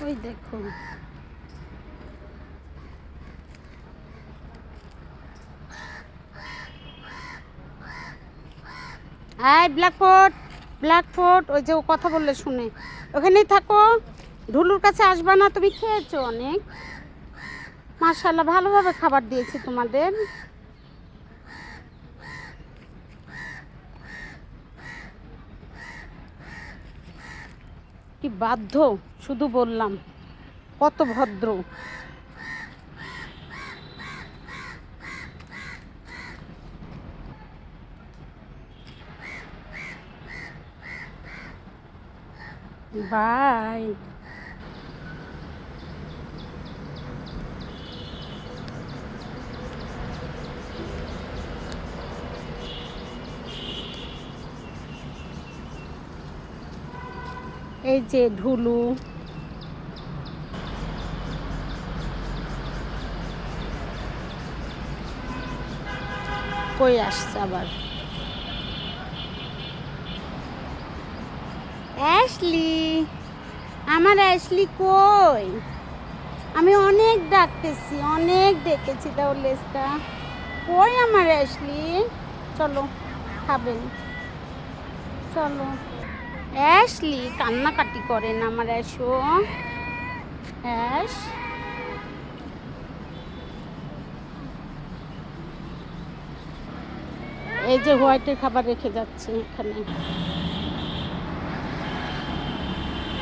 ওই দেখো ব্ল্যাকফোর্ড ওই যে ও কথা বললে শুনে ওখানেই থাকো। ঢুলুর কাছে আসবা না, তুমি খেয়েছো অনেক। মাশাআল্লাহ ভালোভাবে খাবার দিয়েছি তোমাদের। কি বাধ্য, শুধু বললাম কত ভদ্র। বাই। এই যে ঢুলু, কই আসছে আবার অ্যাশলি। আমার অ্যাশলি কই? আমি অনেক ডাকতেছি, অনেক ডেকেছি, তাও লেজটা কই আমার অ্যাশলি? চলো খাবেন, চলো। অ্যাশলি কান্নাকাটি করেন আমার অ্যাশো। অ্যাশ এই যে হোয়াইটের খাবার রেখে যাচ্ছে এখানে।